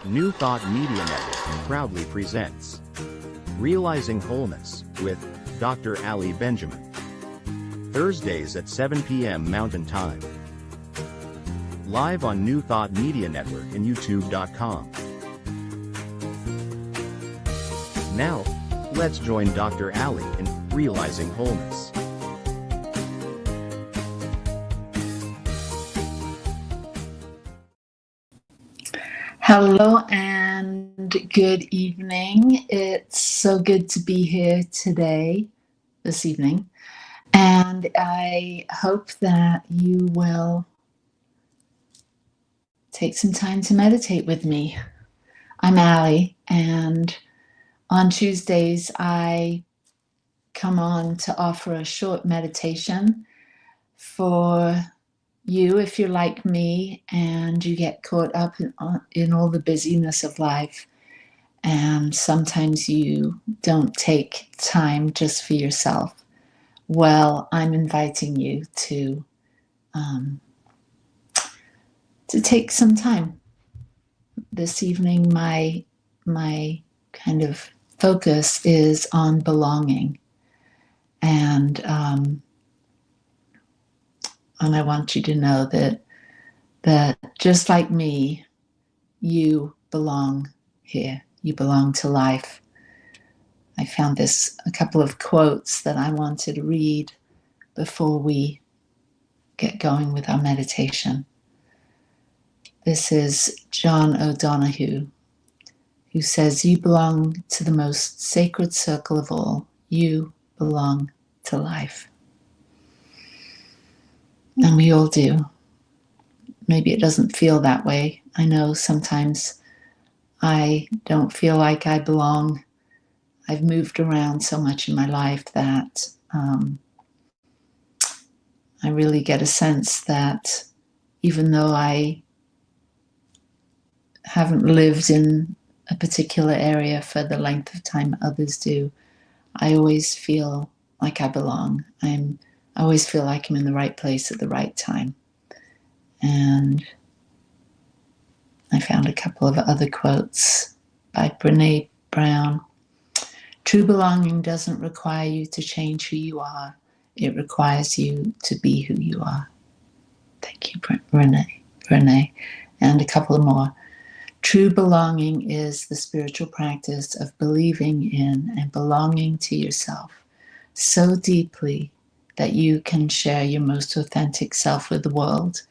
New Thought Media Network proudly presents Realizing Wholeness with Dr. Ali Benjamin. Thursdays at 7 p.m. Mountain Time. Live on New Thought Media Network and YouTube.com. Now, let's join Dr. Ali in Realizing Wholeness. Hello and good evening. It's so good to be here this evening, and I hope that you will take some time to meditate with me. I'm Ali, and on Tuesdays I come on to offer a short meditation for you if you're like me and you get caught up in all the busyness of life, and sometimes you don't take time just for yourself. Well, I'm inviting you to take some time. This evening my kind of focus is on belonging, and I want you to know that just like me, you belong here. You belong to life. I found a couple of quotes that I wanted to read before we get going with our meditation. This is John O'Donohue, who says, "You belong to the most sacred circle of all. You belong to life." And we all do. Maybe it doesn't feel that way. I know sometimes I don't feel like I belong. I've moved around so much in my life that I really get a sense that even though I haven't lived in a particular area for the length of time others do, I always feel like I belong. I always feel like I'm in the right place at the right time. And I found a couple of other quotes by Brené Brown. "True belonging doesn't require you to change who you are. It requires you to be who you are." Thank you, Brené. And a couple more. "True belonging is the spiritual practice of believing in and belonging to yourself so deeply that you can share your most authentic self with the world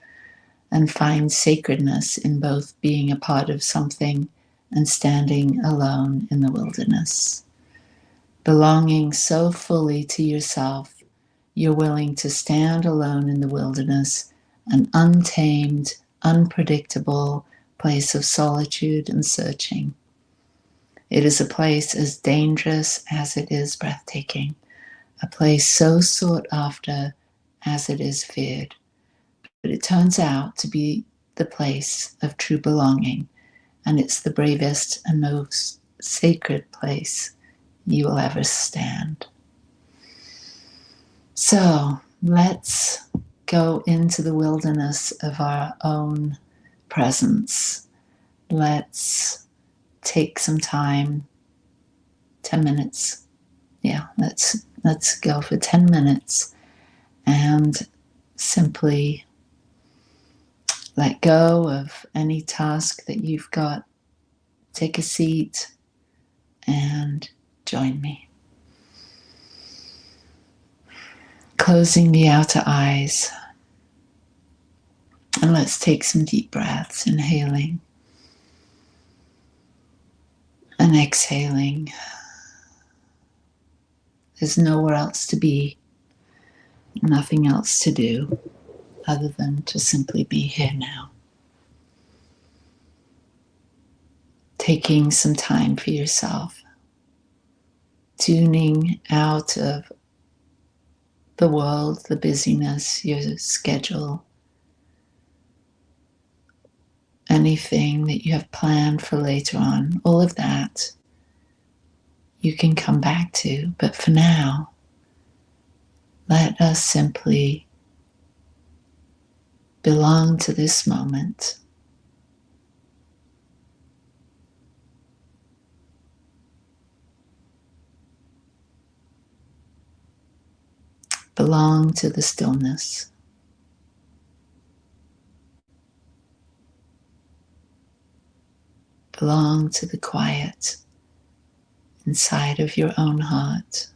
and find sacredness in both being a part of something and standing alone in the wilderness. Belonging so fully to yourself, you're willing to stand alone in the wilderness, an untamed, unpredictable place of solitude and searching. It is a place as dangerous as it is breathtaking, a place so sought after as it is feared. But it turns out to be the place of true belonging, and it's the bravest and most sacred place you will ever stand." So let's go into the wilderness of our own presence. Let's take some time, 10 minutes. Yeah, let's go for 10 minutes and simply let go of any task that you've got. Take a seat and join me. Closing the outer eyes. And let's take some deep breaths, inhaling and exhaling. There's nowhere else to be, nothing else to do other than to simply be here now. Taking some time for yourself, tuning out of the world, the busyness, your schedule, anything that you have planned for later on, all of that you can come back to. But for now, let us simply belong to this moment Belong to the stillness. Belong to the quiet inside of your own heart.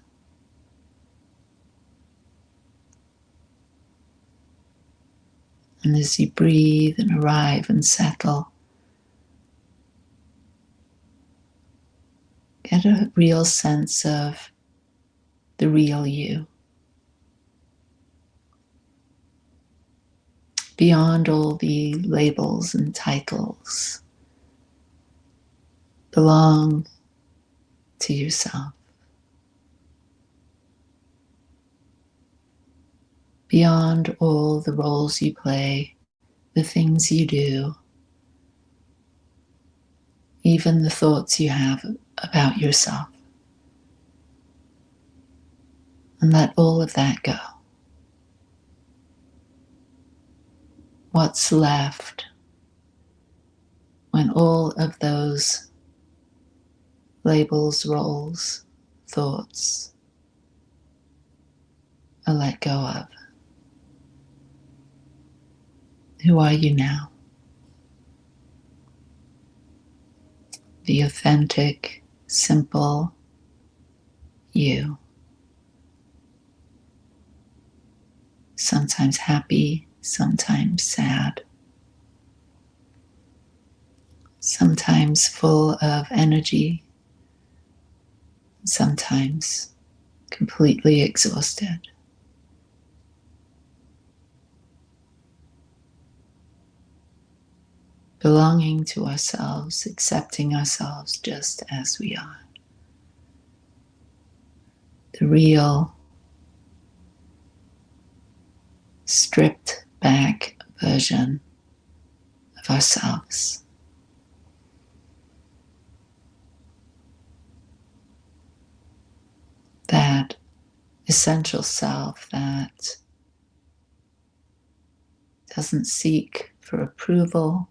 And as you breathe and arrive and settle, get a real sense of the real you. Beyond all the labels and titles, belong to yourself. Beyond all the roles you play, the things you do, even the thoughts you have about yourself. And let all of that go. What's left when all of those labels, roles, thoughts are let go of? Who are you now? The authentic, simple you. Sometimes happy, sometimes sad. Sometimes full of energy, sometimes completely exhausted. Belonging to ourselves, accepting ourselves just as we are. The real, stripped back version of ourselves. That essential self that doesn't seek for approval,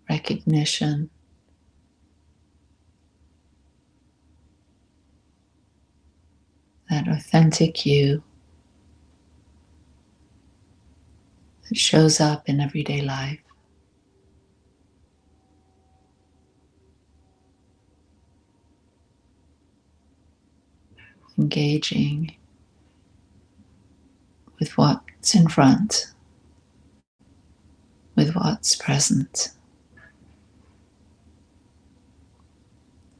recognition, that authentic you that shows up in everyday life. Engaging with what's in front, with what's present.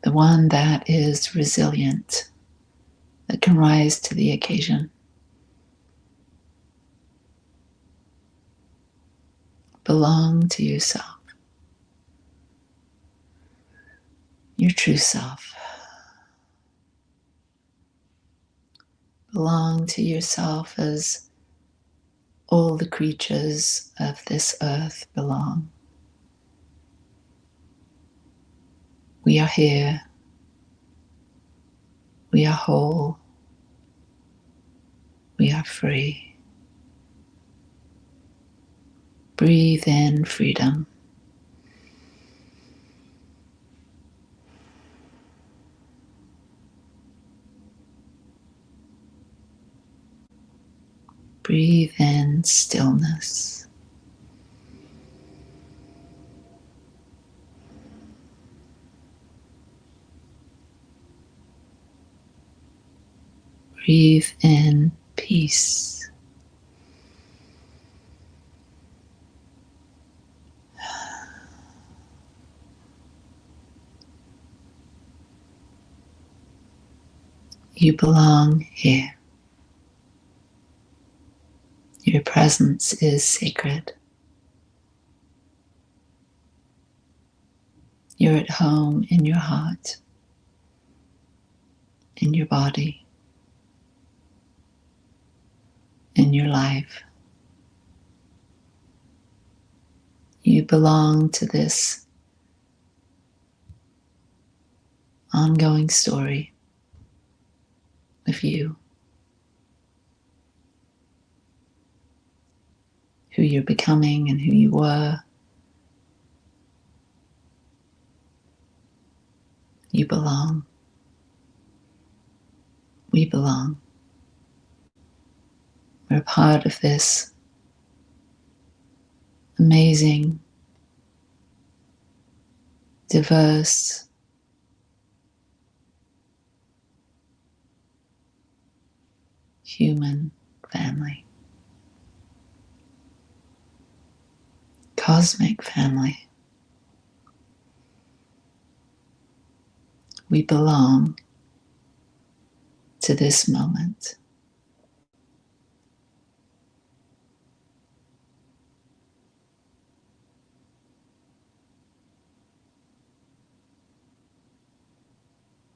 The one that is resilient, that can rise to the occasion. Belong to yourself, your true self. Belong to yourself as all the creatures of this earth belong. We are here. We are whole. We are free. Breathe in freedom. Breathe in stillness. Breathe in peace. You belong here. Your presence is sacred. You're at home in your heart, in your body, in your life. You belong to this ongoing story of you, who you're becoming and who you were. You belong. We belong. We're a part of this amazing, diverse, human family, cosmic family. We belong to this moment.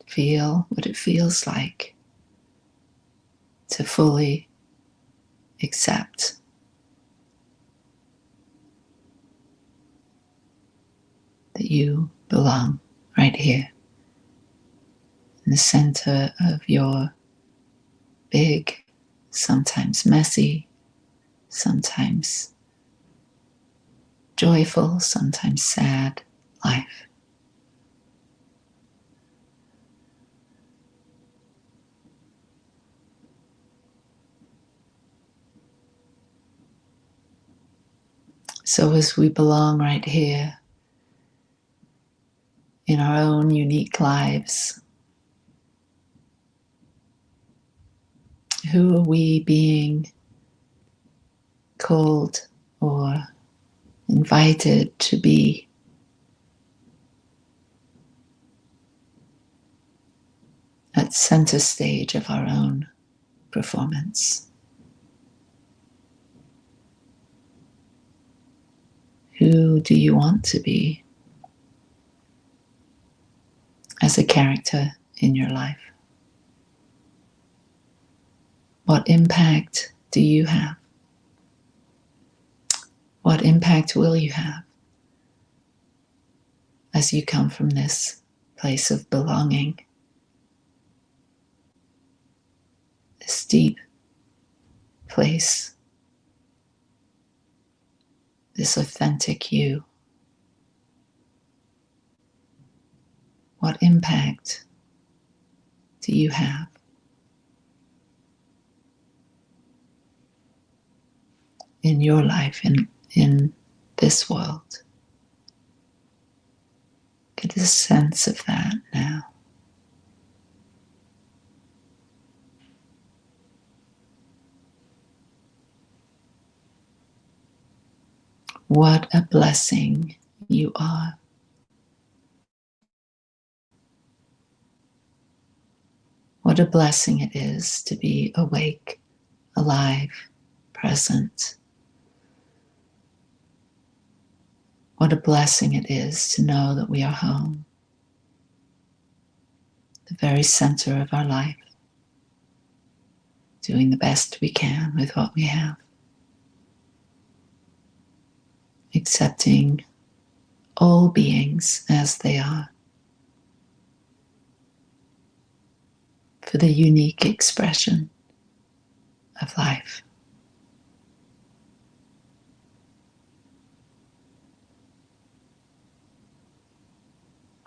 Feel what it feels like to fully accept that you belong right here in the center of your big, sometimes messy, sometimes joyful, sometimes sad life. So as we belong right here in our own unique lives, who are we being called or invited to be at center stage of our own performance? Who do you want to be as a character in your life? What impact do you have? What impact will you have as you come from this place of belonging, this deep place, this authentic you? What impact do you have in your life, in this world? Get a sense of that now. What a blessing you are. What a blessing it is to be awake, alive, present. What a blessing it is to know that we are home, the very center of our life, doing the best we can with what we have, accepting all beings as they are, for the unique expression of life.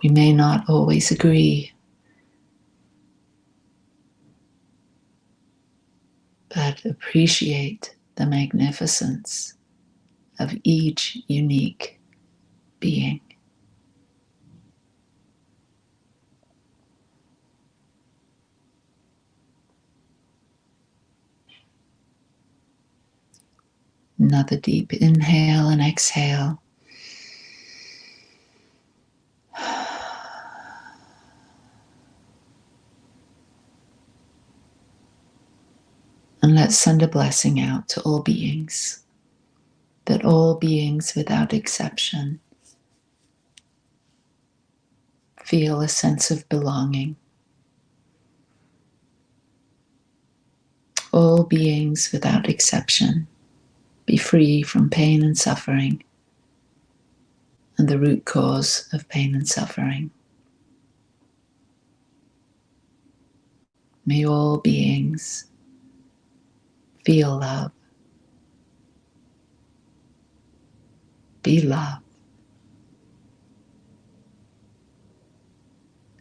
We may not always agree, but appreciate the magnificence of each unique being. Another deep inhale and exhale. And let's send a blessing out to all beings, that all beings without exception feel a sense of belonging. All beings without exception be free from pain and suffering and the root cause of pain and suffering. May all beings feel love, be love,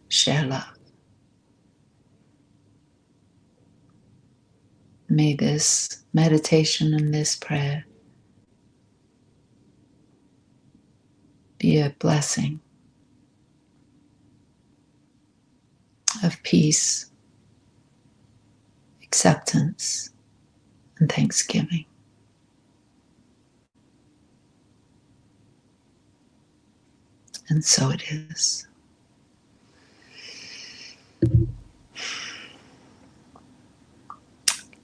share love. may this meditation and this prayer be a blessing of peace, acceptance, and thanksgiving. And so it is.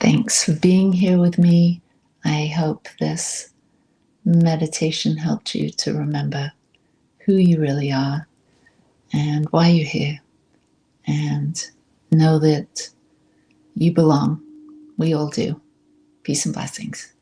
Thanks for being here with me. I hope this meditation helped you to remember who you really are and why you're here. And know that you belong. We all do. Peace and blessings.